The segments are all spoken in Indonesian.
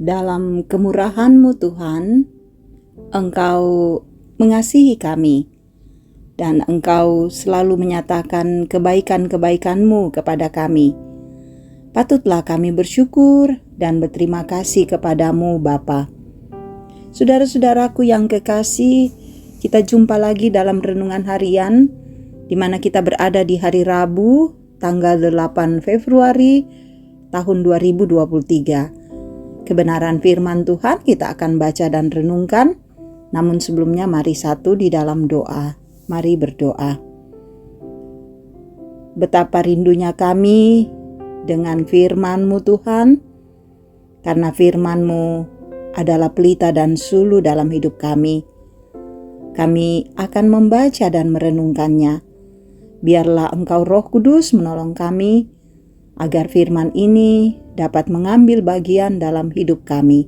Dalam kemurahan-Mu Tuhan, Engkau mengasihi kami dan Engkau selalu menyatakan kebaikan-kebaikan-Mu kepada kami. Patutlah kami bersyukur dan berterima kasih kepadamu Bapa. Saudara-saudaraku yang kekasih, kita jumpa lagi dalam renungan harian di mana kita berada di hari Rabu tanggal 8 Februari tahun 2023. Kebenaran firman Tuhan kita akan baca dan renungkan. Namun sebelumnya mari satu di dalam doa. Mari berdoa. Betapa rindunya kami dengan firman-Mu Tuhan, karena firman-Mu adalah pelita dan sulu dalam hidup kami. Kami akan membaca dan merenungkannya. Biarlah Engkau Roh Kudus menolong kami, agar firman ini dapat mengambil bagian dalam hidup kami.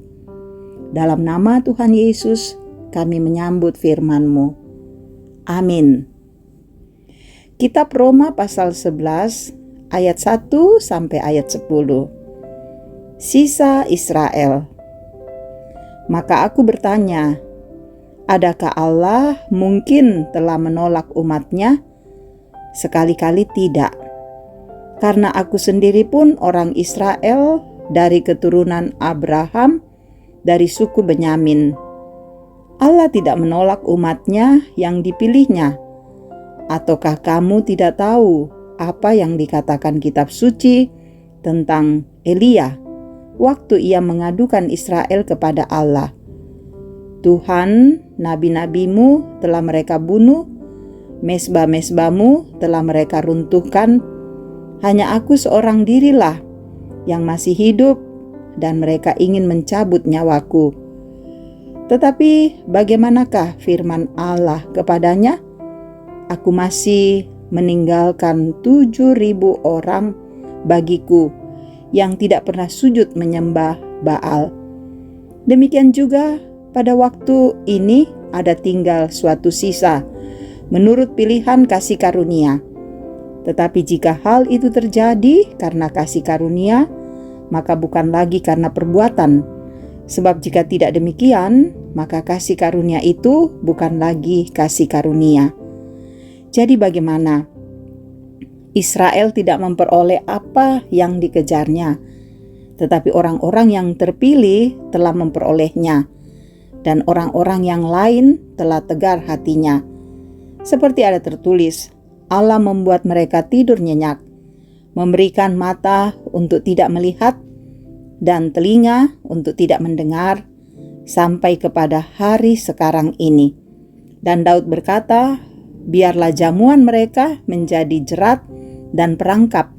Dalam nama Tuhan Yesus, kami menyambut firman-Mu. Amin. Kitab Roma pasal 11 ayat 1 sampai ayat 10. Sisa Israel. Maka aku bertanya, adakah Allah mungkin telah menolak umat-Nya? Sekali-kali tidak. Karena aku sendiri pun orang Israel dari keturunan Abraham, dari suku Benyamin. Allah tidak menolak umat-Nya yang dipilihnya. Ataukah kamu tidak tahu apa yang dikatakan kitab suci tentang Elia waktu ia mengadukan Israel kepada Allah? Tuhan, nabi-nabimu telah mereka bunuh, mesbah-mesbahmu telah mereka runtuhkan. Hanya aku seorang dirilah yang masih hidup dan mereka ingin mencabut nyawaku. Tetapi bagaimanakah firman Allah kepadanya? Aku masih meninggalkan 7.000 orang bagiku yang tidak pernah sujud menyembah Baal. Demikian juga pada waktu ini ada tinggal suatu sisa menurut pilihan kasih karunia. Tetapi jika hal itu terjadi karena kasih karunia, maka bukan lagi karena perbuatan. Sebab jika tidak demikian, maka kasih karunia itu bukan lagi kasih karunia. Jadi bagaimana? Israel tidak memperoleh apa yang dikejarnya, tetapi orang-orang yang terpilih telah memperolehnya, dan orang-orang yang lain telah tegar hatinya. Seperti ada tertulis, Allah membuat mereka tidur nyenyak, memberikan mata untuk tidak melihat dan telinga untuk tidak mendengar sampai kepada hari sekarang ini. Dan Daud berkata, biarlah jamuan mereka menjadi jerat dan perangkap,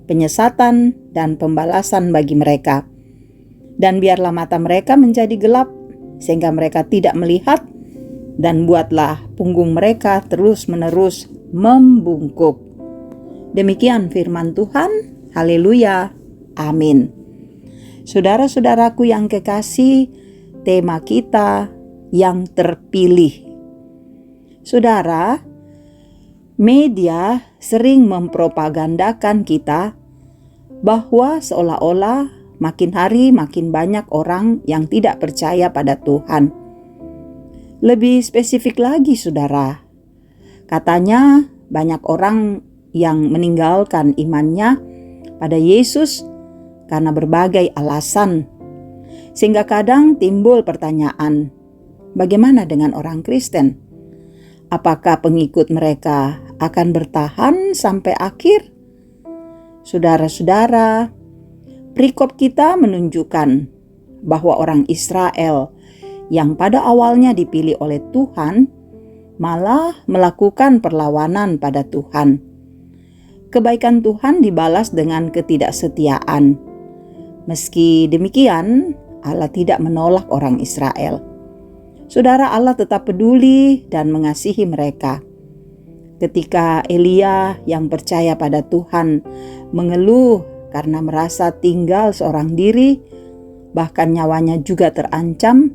penyesatan dan pembalasan bagi mereka. Dan biarlah mata mereka menjadi gelap sehingga mereka tidak melihat, dan buatlah punggung mereka terus-menerus membungkuk. Demikian firman Tuhan. Haleluya. Amin. Saudara-saudaraku yang kekasih, tema kita yang terpilih. Saudara, media sering mempropagandakan kita bahwa seolah-olah makin hari makin banyak orang yang tidak percaya pada Tuhan. Lebih spesifik lagi, saudara, katanya banyak orang yang meninggalkan imannya pada Yesus karena berbagai alasan. Sehingga kadang timbul pertanyaan, bagaimana dengan orang Kristen? Apakah pengikut mereka akan bertahan sampai akhir? Saudara-saudara, perikop kita menunjukkan bahwa orang Israel yang pada awalnya dipilih oleh Tuhan malah melakukan perlawanan pada Tuhan. Kebaikan Tuhan dibalas dengan ketidaksetiaan. Meski demikian, Allah tidak menolak orang Israel. Saudara, Allah tetap peduli dan mengasihi mereka. Ketika Elia yang percaya pada Tuhan mengeluh karena merasa tinggal seorang diri, bahkan nyawanya juga terancam,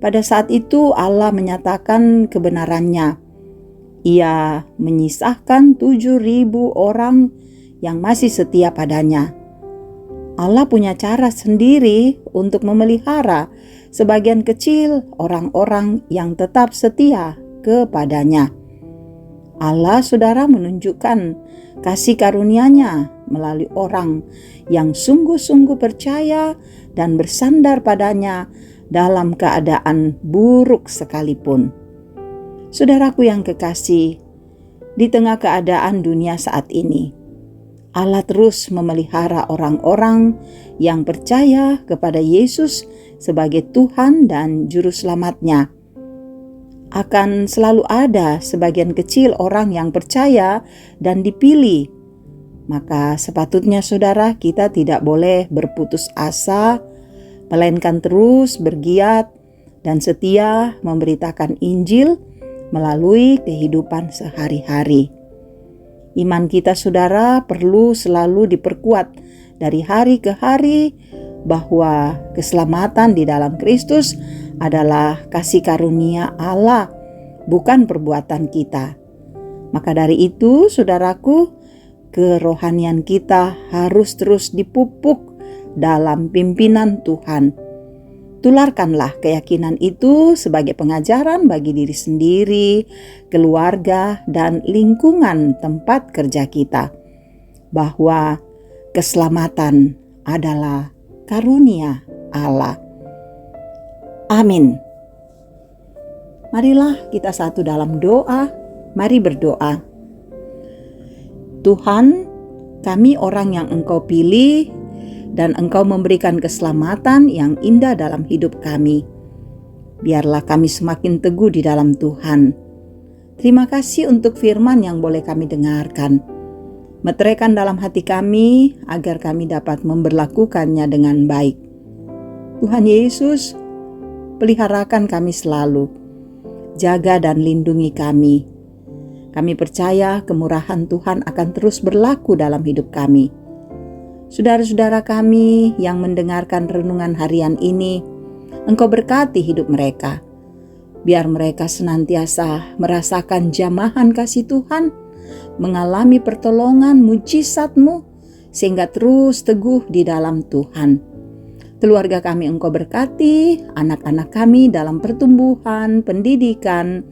pada saat itu Allah menyatakan kebenarannya. Ia menyisahkan 7.000 orang yang masih setia padanya. Allah punya cara sendiri untuk memelihara sebagian kecil orang-orang yang tetap setia kepadanya. Allah, saudara, menunjukkan kasih karunia-Nya melalui orang yang sungguh-sungguh percaya dan bersandar padanya dalam keadaan buruk sekalipun. Saudaraku yang kekasih, di tengah keadaan dunia saat ini, Allah terus memelihara orang-orang yang percaya kepada Yesus sebagai Tuhan dan Juru Selamat-Nya. Akan selalu ada sebagian kecil orang yang percaya dan dipilih. Maka sepatutnya saudara, kita tidak boleh berputus asa, melainkan terus bergiat dan setia memberitakan Injil melalui kehidupan sehari-hari. Iman kita saudara perlu selalu diperkuat dari hari ke hari bahwa keselamatan di dalam Kristus adalah kasih karunia Allah, bukan perbuatan kita. Maka dari itu, saudaraku, kerohanian kita harus terus dipupuk dalam pimpinan Tuhan. Tularkanlah keyakinan itu sebagai pengajaran bagi diri sendiri, keluarga, dan lingkungan tempat kerja kita, bahwa keselamatan adalah karunia Allah. Amin. Marilah kita satu dalam doa. Mari berdoa. Tuhan, kami orang yang Engkau pilih dan Engkau memberikan keselamatan yang indah dalam hidup kami. Biarlah kami semakin teguh di dalam Tuhan. Terima kasih untuk firman yang boleh kami dengarkan. Meteraikan dalam hati kami agar kami dapat memberlakukannya dengan baik. Tuhan Yesus, peliharakan kami selalu. Jaga dan lindungi kami. Kami percaya kemurahan Tuhan akan terus berlaku dalam hidup kami. Saudara-saudara kami yang mendengarkan renungan harian ini, Engkau berkati hidup mereka. Biar mereka senantiasa merasakan jamahan kasih Tuhan, mengalami pertolongan mujizat-Mu, sehingga terus teguh di dalam Tuhan. Keluarga kami Engkau berkati, anak-anak kami dalam pertumbuhan, pendidikan.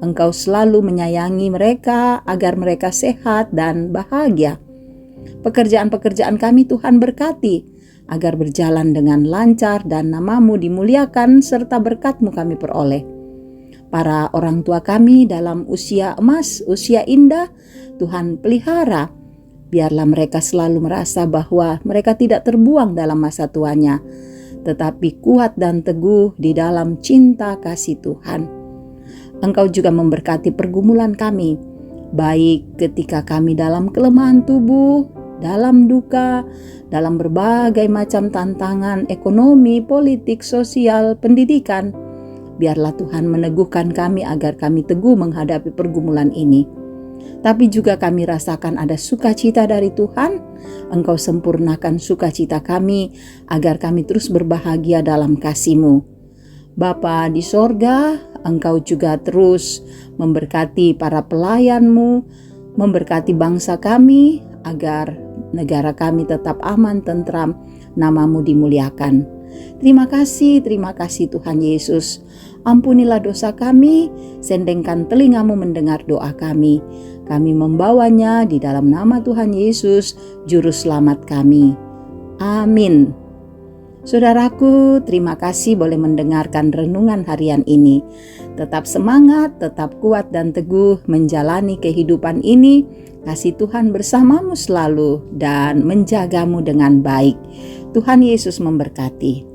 Engkau selalu menyayangi mereka agar mereka sehat dan bahagia. Pekerjaan-pekerjaan kami Tuhan berkati, agar berjalan dengan lancar dan nama-Mu dimuliakan serta berkat-Mu kami peroleh. Para orang tua kami dalam usia emas, usia indah, Tuhan pelihara. Biarlah mereka selalu merasa bahwa mereka tidak terbuang dalam masa tuanya, tetapi kuat dan teguh di dalam cinta kasih Tuhan. Engkau juga memberkati pergumulan kami, baik ketika kami dalam kelemahan tubuh, dalam duka, dalam berbagai macam tantangan ekonomi, politik, sosial, pendidikan. Biarlah Tuhan meneguhkan kami agar kami teguh menghadapi pergumulan ini. Tapi juga kami rasakan ada sukacita dari Tuhan. Engkau sempurnakan sukacita kami agar kami terus berbahagia dalam kasih-Mu. Bapa di sorga, Engkau juga terus memberkati para pelayan-Mu, memberkati bangsa kami agar negara kami tetap aman, tentram, nama-Mu dimuliakan. Terima kasih Tuhan Yesus. Ampunilah dosa kami, sendengkan telinga-Mu mendengar doa kami. Kami membawanya di dalam nama Tuhan Yesus, Juru Selamat kami. Amin. Saudaraku, terima kasih boleh mendengarkan renungan harian ini. Tetap semangat, tetap kuat dan teguh menjalani kehidupan ini. Kasih Tuhan bersamamu selalu dan menjagamu dengan baik. Tuhan Yesus memberkati.